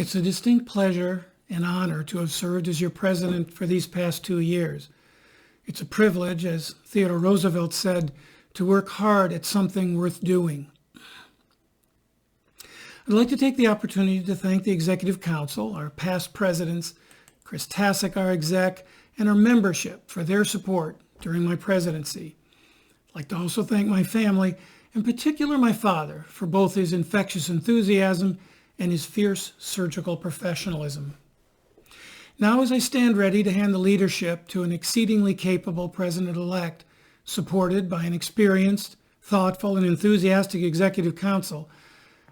It's a distinct pleasure and honor to have served as your president for these past 2 years. It's a privilege, as Theodore Roosevelt said, to work hard at something worth doing. I'd like to take the opportunity to thank the Executive Council, our past presidents, Chris Tasek, our exec, and our membership for their support during my presidency. I'd like to also thank my family, in particular my father, for both his infectious enthusiasm and his fierce surgical professionalism. Now, as I stand ready to hand the leadership to an exceedingly capable president-elect, supported by an experienced, thoughtful, and enthusiastic Executive Council,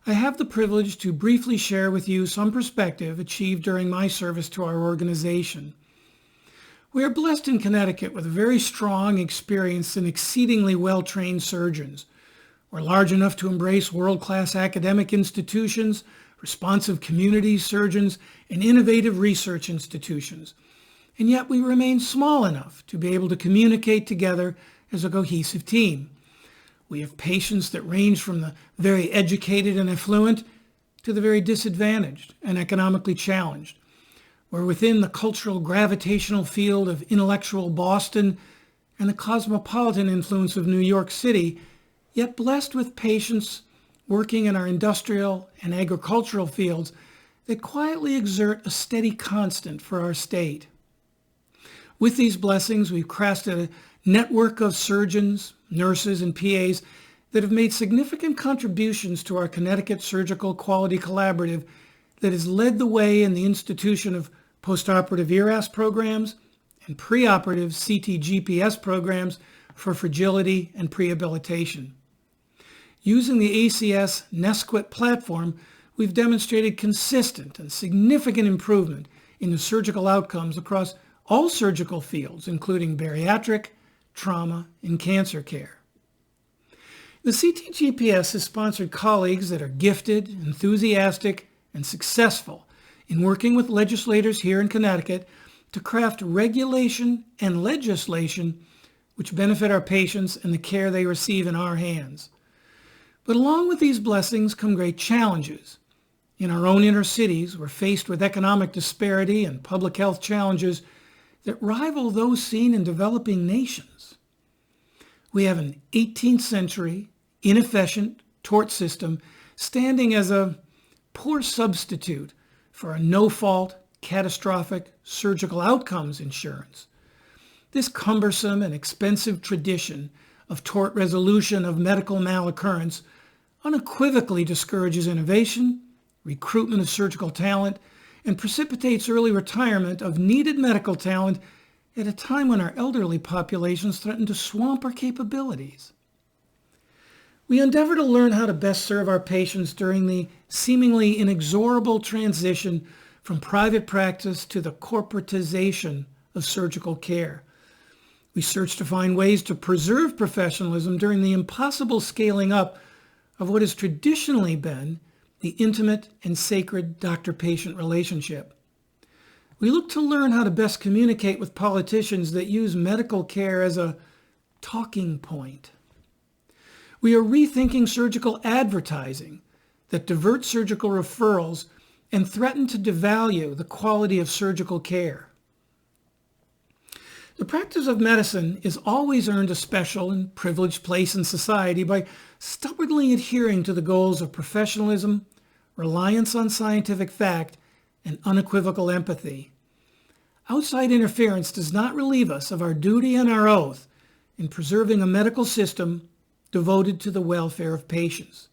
I have the privilege to briefly share with you some perspective achieved during my service to our organization. We are blessed in Connecticut with very strong, experienced, and exceedingly well-trained surgeons. We're large enough to embrace world-class academic institutions, responsive community surgeons, and innovative research institutions. And yet we remain small enough to be able to communicate together as a cohesive team. We have patients that range from the very educated and affluent to the very disadvantaged and economically challenged. We're within the cultural gravitational field of intellectual Boston and the cosmopolitan influence of New York City, yet blessed with patients working in our industrial and agricultural fields that quietly exert a steady constant for our state. With these blessings, we've crafted a network of surgeons, nurses, and PAs that have made significant contributions to our Connecticut Surgical Quality Collaborative that has led the way in the institution of postoperative ERAS programs and preoperative CT-GPS programs for fragility and prehabilitation. Using the ACS Nesquit platform, we've demonstrated consistent and significant improvement in the surgical outcomes across all surgical fields, including bariatric, trauma, and cancer care. The CT-GPS has sponsored colleagues that are gifted, enthusiastic, and successful in working with legislators here in Connecticut to craft regulation and legislation which benefit our patients and the care they receive in our hands. But along with these blessings come great challenges. In our own inner cities, we're faced with economic disparity and public health challenges that rival those seen in developing nations. We have an 18th century, inefficient tort system standing as a poor substitute for a no-fault, catastrophic surgical outcomes insurance. This cumbersome and expensive tradition of tort resolution of medical maloccurrence unequivocally discourages innovation, recruitment of surgical talent, and precipitates early retirement of needed medical talent at a time when our elderly populations threaten to swamp our capabilities. We endeavor to learn how to best serve our patients during the seemingly inexorable transition from private practice to the corporatization of surgical care. We search to find ways to preserve professionalism during the impossible scaling up of what has traditionally been the intimate and sacred doctor-patient relationship. We look to learn how to best communicate with politicians that use medical care as a talking point. We are rethinking surgical advertising that diverts surgical referrals and threaten to devalue the quality of surgical care. The practice of medicine is always earned a special and privileged place in society by stubbornly adhering to the goals of professionalism, reliance on scientific fact, and unequivocal empathy. Outside interference does not relieve us of our duty and our oath in preserving a medical system devoted to the welfare of patients.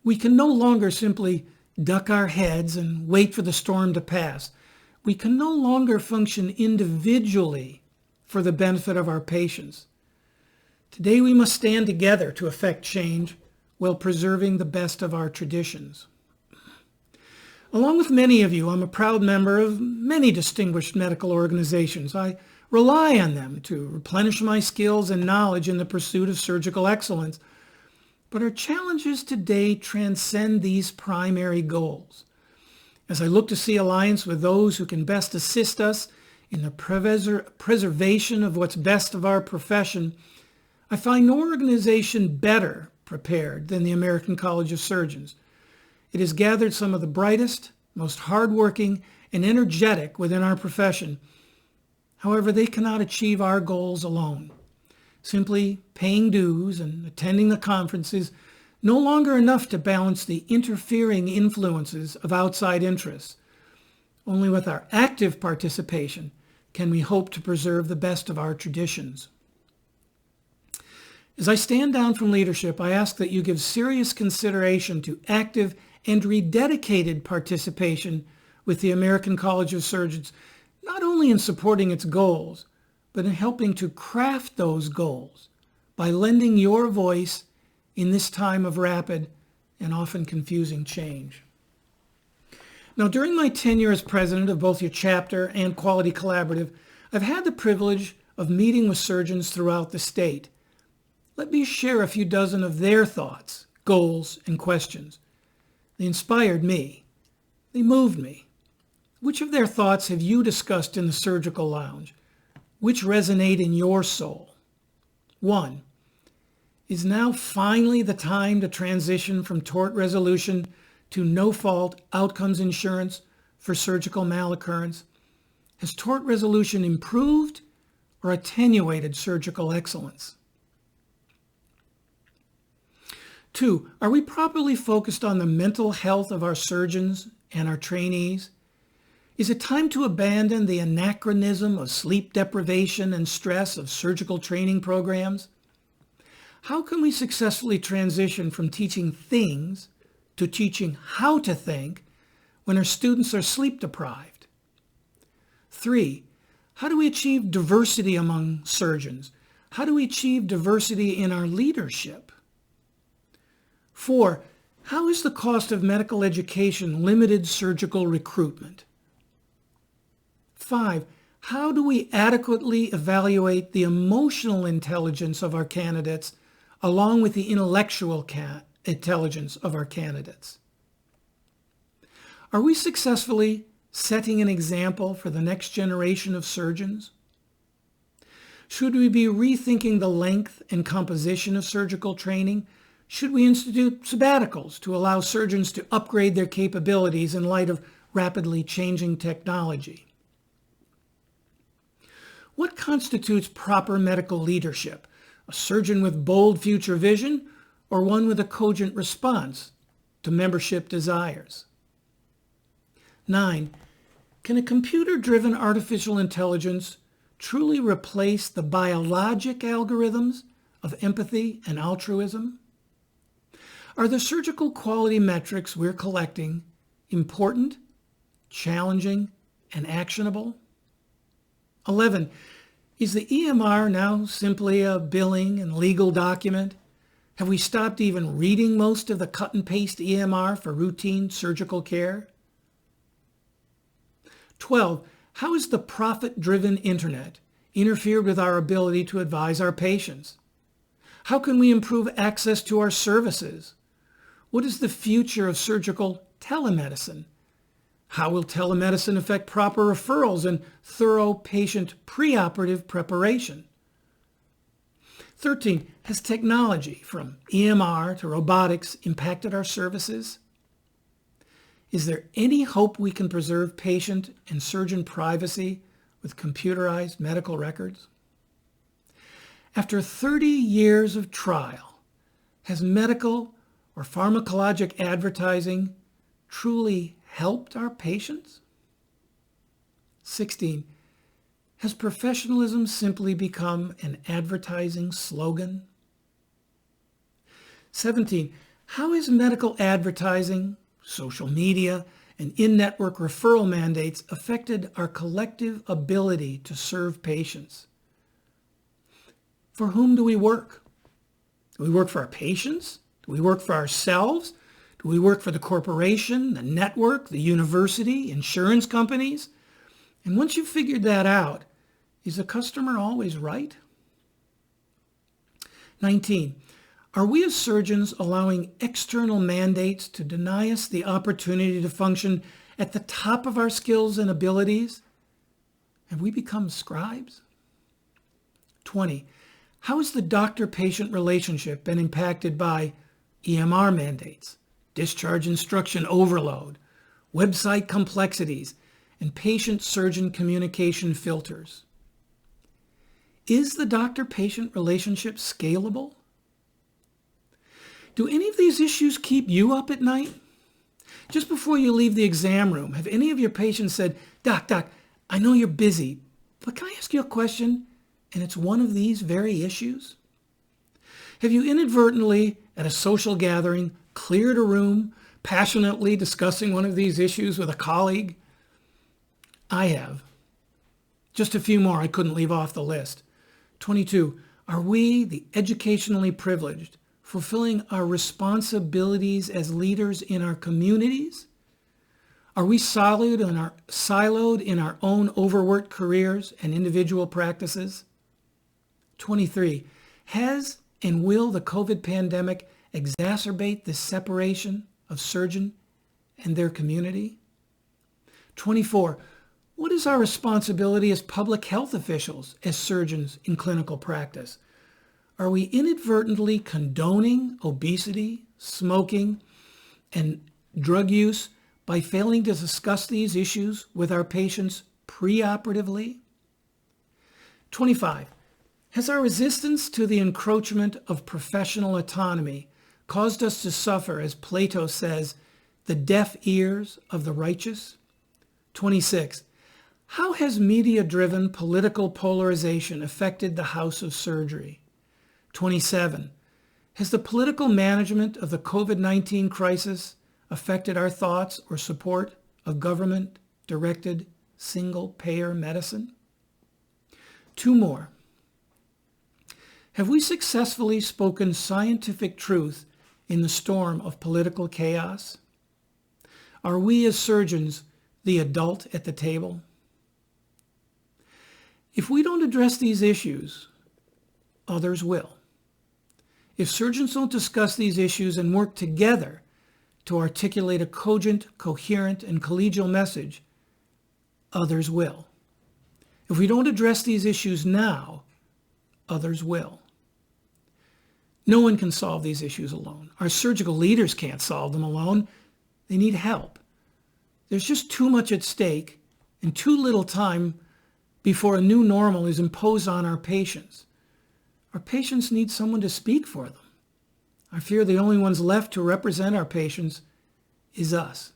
We can no longer simply duck our heads and wait for the storm to pass. We can no longer function individually for the benefit of our patients. Today we must stand together to effect change while preserving the best of our traditions. Along with many of you, I'm a proud member of many distinguished medical organizations. I rely on them to replenish my skills and knowledge in the pursuit of surgical excellence. But our challenges today transcend these primary goals. As I look to see alliance with those who can best assist us in the preservation of what's best of our profession, I find no organization better prepared than the American College of Surgeons. It has gathered some of the brightest, most hardworking, and energetic within our profession. However, they cannot achieve our goals alone. Simply paying dues and attending the conferences no longer enough to balance the interfering influences of outside interests. Only with our active participation can we hope to preserve the best of our traditions. As I stand down from leadership, I ask that you give serious consideration to active and rededicated participation with the American College of Surgeons, not only in supporting its goals, but in helping to craft those goals by lending your voice in this time of rapid and often confusing change. Now, during my tenure as president of both your chapter and Quality Collaborative, I've had the privilege of meeting with surgeons throughout the state. Let me share a few dozen of their thoughts, goals, and questions. They inspired me. They moved me. Which of their thoughts have you discussed in the surgical lounge? Which resonate in your soul? 1. Is now finally the time to transition from tort resolution to no-fault outcomes insurance for surgical maloccurrence? Has tort resolution improved or attenuated surgical excellence? 2, are we properly focused on the mental health of our surgeons and our trainees? Is it time to abandon the anachronism of sleep deprivation and stress of surgical training programs? How can we successfully transition from teaching things to teaching how to think when our students are sleep deprived? 3, how do we achieve diversity among surgeons? How do we achieve diversity in our leadership? 4, how has the cost of medical education limited surgical recruitment? 5, how do we adequately evaluate the emotional intelligence of our candidates along with the intellectual intelligence of our candidates? Are we successfully setting an example for the next generation of surgeons? Should we be rethinking the length and composition of surgical training? Should we institute sabbaticals to allow surgeons to upgrade their capabilities in light of rapidly changing technology? What constitutes proper medical leadership? A surgeon with bold future vision or one with a cogent response to membership desires? 9, can a computer-driven artificial intelligence truly replace the biologic algorithms of empathy and altruism? Are the surgical quality metrics we're collecting important, challenging, and actionable? 11, is the EMR now simply a billing and legal document? Have we stopped even reading most of the cut and paste EMR for routine surgical care? 12, how has the profit-driven internet interfered with our ability to advise our patients? How can we improve access to our services? What is the future of surgical telemedicine? How will telemedicine affect proper referrals and thorough patient preoperative preparation? 13, has technology from EMR to robotics impacted our services? Is there any hope we can preserve patient and surgeon privacy with computerized medical records? After 30 years of trial, has medical or pharmacologic advertising truly helped our patients? 16, has professionalism simply become an advertising slogan? 17, how has medical advertising, social media, and in-network referral mandates affected our collective ability to serve patients? For whom do we work? Do we work for our patients? Do we work for ourselves? Do we work for the corporation, the network, the university, insurance companies? And once you've figured that out, is the customer always right? 19, are we as surgeons allowing external mandates to deny us the opportunity to function at the top of our skills and abilities? Have we become scribes? 20, how has the doctor-patient relationship been impacted by EMR mandates, discharge instruction overload, website complexities, and patient-surgeon communication filters. Is the doctor-patient relationship scalable? Do any of these issues keep you up at night? Just before you leave the exam room, have any of your patients said, Doc, I know you're busy, but can I ask you a question? And it's one of these very issues? Have you inadvertently, at a social gathering, cleared a room, passionately discussing one of these issues with a colleague? I have. Just a few more I couldn't leave off the list. 22, are we, the educationally privileged, fulfilling our responsibilities as leaders in our communities? Are we siloed in our own overworked careers and individual practices? 23, has and will the COVID pandemic exacerbate this separation of surgeon and their community? 24, what is our responsibility as public health officials, as surgeons in clinical practice? Are we inadvertently condoning obesity, smoking, and drug use by failing to discuss these issues with our patients preoperatively? 25, has our resistance to the encroachment of professional autonomy caused us to suffer, as Plato says, the deaf ears of the righteous? 26, how has media-driven political polarization affected the House of Surgery? 27, has the political management of the COVID-19 crisis affected our thoughts or support of government-directed single-payer medicine? 2 more. Have we successfully spoken scientific truth in the storm of political chaos? Are we as surgeons the adult at the table? If we don't address these issues, others will. If surgeons don't discuss these issues and work together to articulate a cogent, coherent, and collegial message, others will. If we don't address these issues now, others will. No one can solve these issues alone. Our surgical leaders can't solve them alone. They need help. There's just too much at stake and too little time before a new normal is imposed on our patients. Our patients need someone to speak for them. I fear the only ones left to represent our patients is us.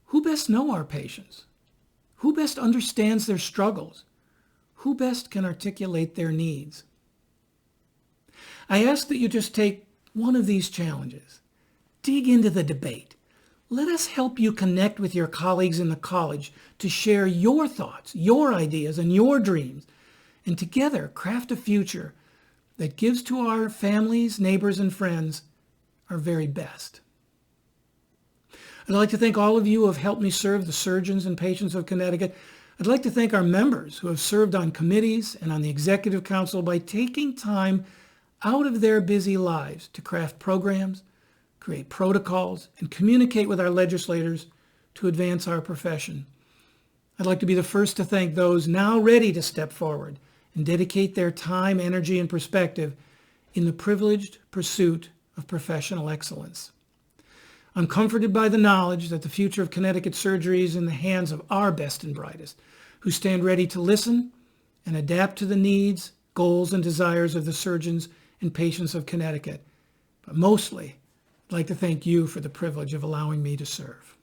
Who best know our patients? Who best understands their struggles? Who best can articulate their needs? I ask that you just take one of these challenges. Dig into the debate. Let us help you connect with your colleagues in the college to share your thoughts, your ideas, and your dreams, and together craft a future that gives to our families, neighbors, and friends our very best. I'd like to thank all of you who have helped me serve the surgeons and patients of Connecticut. I'd like to thank our members who have served on committees and on the Executive Council by taking time out of their busy lives to craft programs, create protocols, and communicate with our legislators to advance our profession. I'd like to be the first to thank those now ready to step forward and dedicate their time, energy, and perspective in the privileged pursuit of professional excellence. I'm comforted by the knowledge that the future of Connecticut surgery is in the hands of our best and brightest, who stand ready to listen and adapt to the needs, goals, and desires of the surgeons and patients of Connecticut. But mostly, I'd like to thank you for the privilege of allowing me to serve.